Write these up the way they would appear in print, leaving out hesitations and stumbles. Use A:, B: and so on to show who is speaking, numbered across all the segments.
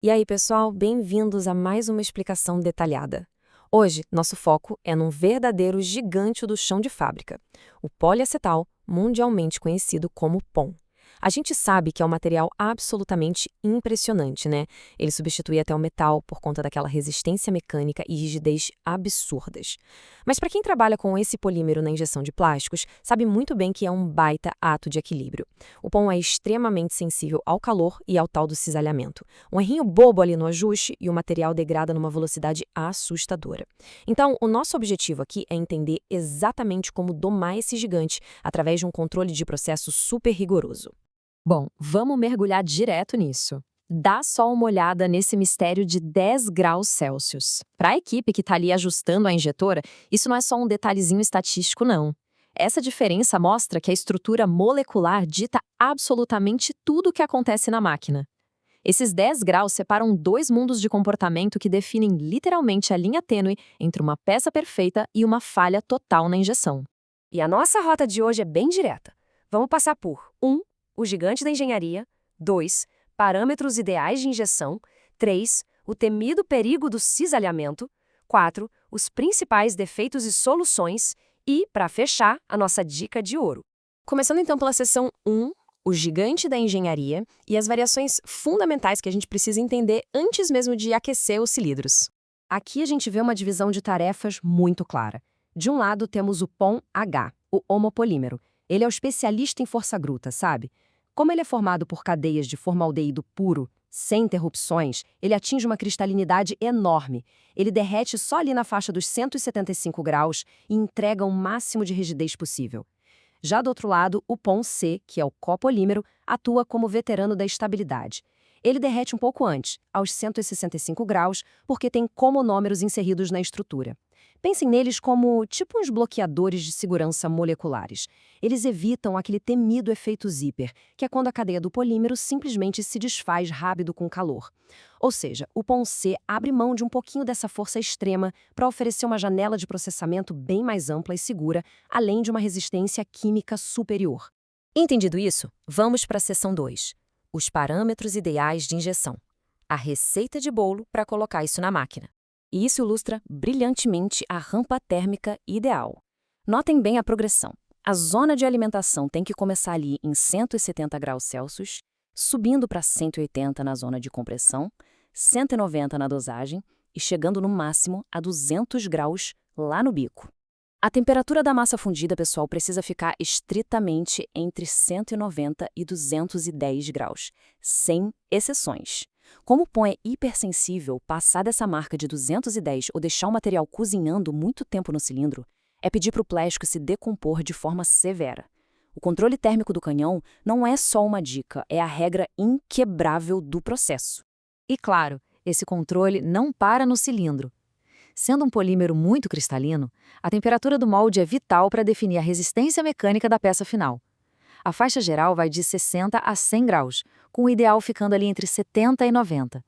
A: E aí, pessoal, bem-vindos a mais uma explicação detalhada. Hoje, nosso foco é num verdadeiro gigante do chão de fábrica, o poliacetal, mundialmente conhecido como POM. A gente sabe que é um material absolutamente impressionante, né? Ele substitui até o metal por conta daquela resistência mecânica e rigidez absurdas. Mas para quem trabalha com esse polímero na injeção de plásticos, sabe muito bem que é um baita ato de equilíbrio. O POM é extremamente sensível ao calor e ao tal do cisalhamento. Um errinho bobo ali no ajuste e o material degrada numa velocidade assustadora. Então, o nosso objetivo aqui é entender exatamente como domar esse gigante através de um controle de processo super rigoroso. Bom, vamos mergulhar direto nisso. Dá só uma olhada nesse mistério de 10 graus Celsius. Para a equipe que está ali ajustando a injetora, isso não é só um detalhezinho estatístico, não. Essa diferença mostra que a estrutura molecular dita absolutamente tudo o que acontece na máquina. Esses 10 graus separam dois mundos de comportamento que definem literalmente a linha tênue entre uma peça perfeita e uma falha total na injeção.
B: E a nossa rota de hoje é bem direta. Vamos passar por 1. O gigante da engenharia. 2. Parâmetros ideais de injeção. 3. O temido perigo do cisalhamento. 4. Os principais defeitos e soluções. E, para fechar, a nossa dica de ouro.
A: Começando então pela seção 1, o gigante da engenharia e as variações fundamentais que a gente precisa entender antes mesmo de aquecer os cilindros.
B: Aqui a gente vê uma divisão de tarefas muito clara. De um lado temos o POM-H, o homopolímero. Ele é o especialista em força bruta, sabe? Como ele é formado por cadeias de formaldeído puro, sem interrupções, ele atinge uma cristalinidade enorme. Ele derrete só ali na faixa dos 175 graus e entrega o máximo de rigidez possível. Já do outro lado, o POM-C, que é o copolímero, atua como veterano da estabilidade. Ele derrete um pouco antes, aos 165 graus, porque tem comonômeros inseridos na estrutura. Pensem neles como tipo uns bloqueadores de segurança moleculares. Eles evitam aquele temido efeito zíper, que é quando a cadeia do polímero simplesmente se desfaz rápido com calor. Ou seja, o POM-C abre mão de um pouquinho dessa força extrema para oferecer uma janela de processamento bem mais ampla e segura, além de uma resistência química superior.
A: Entendido isso, vamos para a seção 2, os parâmetros ideais de injeção. A receita de bolo para colocar isso na máquina. E isso ilustra brilhantemente a rampa térmica ideal. Notem bem a progressão. A zona de alimentação tem que começar ali em 170 graus Celsius, subindo para 180 na zona de compressão, 190 na dosagem e chegando no máximo a 200 graus lá no bico. A temperatura da massa fundida, pessoal, precisa ficar estritamente entre 190 e 210 graus, sem exceções. Como o pão é hipersensível, passar dessa marca de 210 ou deixar o material cozinhando muito tempo no cilindro é pedir para o plástico se decompor de forma severa. O controle térmico do canhão não é só uma dica, é a regra inquebrável do processo. E claro, esse controle não para no cilindro. Sendo um polímero muito cristalino, a temperatura do molde é vital para definir a resistência mecânica da peça final. A faixa geral vai de 60 a 100 graus, com o ideal ficando ali entre 70 e 90.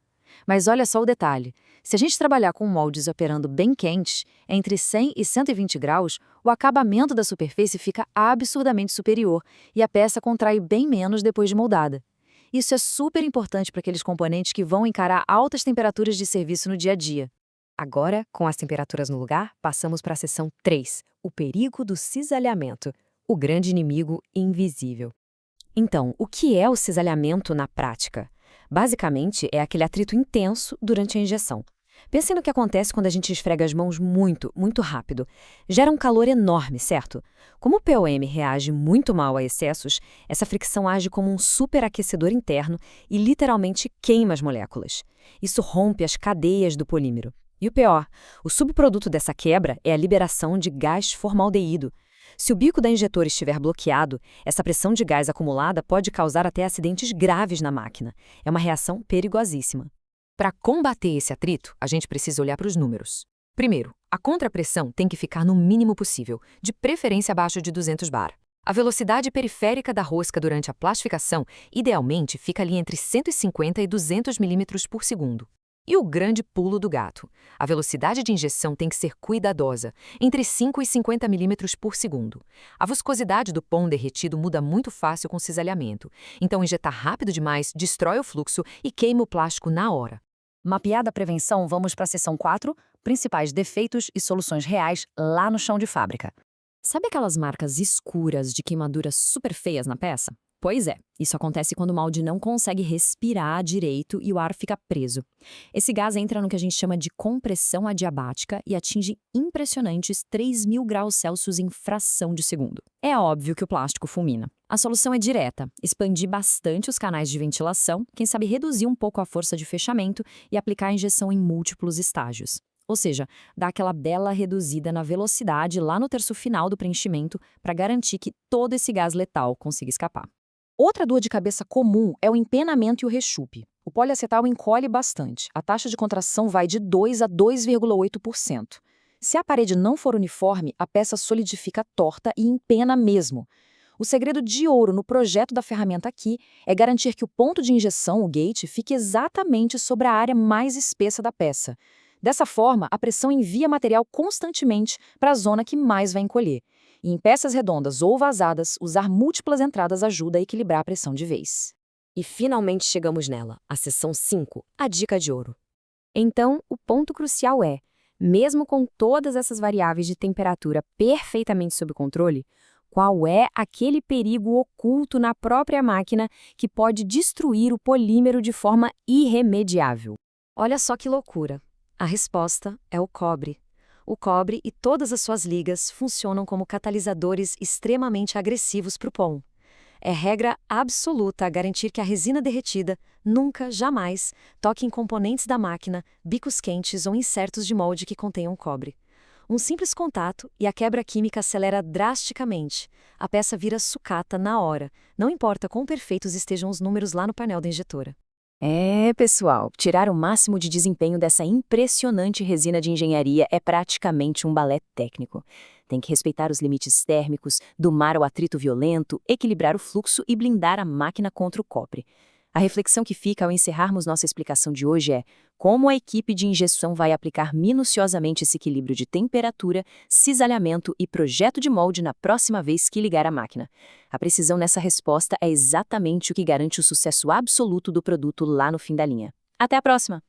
A: Mas olha só o detalhe, se a gente trabalhar com moldes operando bem quentes, entre 100 e 120 graus, o acabamento da superfície fica absurdamente superior e a peça contrai bem menos depois de moldada. Isso é super importante para aqueles componentes que vão encarar altas temperaturas de serviço no dia a dia. Agora, com as temperaturas no lugar, passamos para a seção 3, o perigo do cisalhamento, o grande inimigo invisível. Então, o que é o cisalhamento na prática? Basicamente, é aquele atrito intenso durante a injeção. Pense no que acontece quando a gente esfrega as mãos muito, muito rápido. Gera um calor enorme, certo? Como o POM reage muito mal a excessos, essa fricção age como um superaquecedor interno e literalmente queima as moléculas. Isso rompe as cadeias do polímero. E o pior, o subproduto dessa quebra é a liberação de gás formaldeído. Se o bico da injetora estiver bloqueado, essa pressão de gás acumulada pode causar até acidentes graves na máquina. É uma reação perigosíssima. Para combater esse atrito, a gente precisa olhar para os números. Primeiro, a contrapressão tem que ficar no mínimo possível, de preferência abaixo de 200 bar. A velocidade periférica da rosca durante a plastificação, idealmente, fica ali entre 150 e 200 milímetros por segundo. E o grande pulo do gato. A velocidade de injeção tem que ser cuidadosa, entre 5 e 50 milímetros por segundo. A viscosidade do pão derretido muda muito fácil com cisalhamento, então injetar rápido demais destrói o fluxo e queima o plástico na hora.
B: Mapeada a prevenção, vamos para a seção 4, principais defeitos e soluções reais lá no chão de fábrica. Sabe aquelas marcas escuras de queimaduras super feias na peça? Pois é, isso acontece quando o molde não consegue respirar direito e o ar fica preso. Esse gás entra no que a gente chama de compressão adiabática e atinge impressionantes 3.000 graus Celsius em fração de segundo. É óbvio que o plástico fulmina. A solução é direta, expandir bastante os canais de ventilação, quem sabe reduzir um pouco a força de fechamento e aplicar a injeção em múltiplos estágios. Ou seja, dá aquela bela reduzida na velocidade lá no terço final do preenchimento para garantir que todo esse gás letal consiga escapar. Outra dor de cabeça comum é o empenamento e o rechupe. O poliacetal encolhe bastante. A taxa de contração vai de 2 a 2,8%. Se a parede não for uniforme, a peça solidifica torta e empena mesmo. O segredo de ouro no projeto da ferramenta aqui é garantir que o ponto de injeção, o gate, fique exatamente sobre a área mais espessa da peça. Dessa forma, a pressão envia material constantemente para a zona que mais vai encolher. E em peças redondas ou vazadas, usar múltiplas entradas ajuda a equilibrar a pressão de vez.
A: E finalmente chegamos nela, a seção 5, a dica de ouro. Então, o ponto crucial é, mesmo com todas essas variáveis de temperatura perfeitamente sob controle, qual é aquele perigo oculto na própria máquina que pode destruir o polímero de forma irremediável? Olha só que loucura! A resposta é o cobre. O cobre e todas as suas ligas funcionam como catalisadores extremamente agressivos para o pão. É regra absoluta garantir que a resina derretida nunca, jamais, toque em componentes da máquina, bicos quentes ou insertos de molde que contenham cobre. Um simples contato e a quebra química acelera drasticamente. A peça vira sucata na hora, não importa quão perfeitos estejam os números lá no painel da injetora.
B: Pessoal, tirar o máximo de desempenho dessa impressionante resina de engenharia é praticamente um balé técnico. Tem que respeitar os limites térmicos, domar o atrito violento, equilibrar o fluxo e blindar a máquina contra o cobre. A reflexão que fica ao encerrarmos nossa explicação de hoje é como a equipe de injeção vai aplicar minuciosamente esse equilíbrio de temperatura, cisalhamento e projeto de molde na próxima vez que ligar a máquina. A precisão nessa resposta é exatamente o que garante o sucesso absoluto do produto lá no fim da linha. Até a próxima!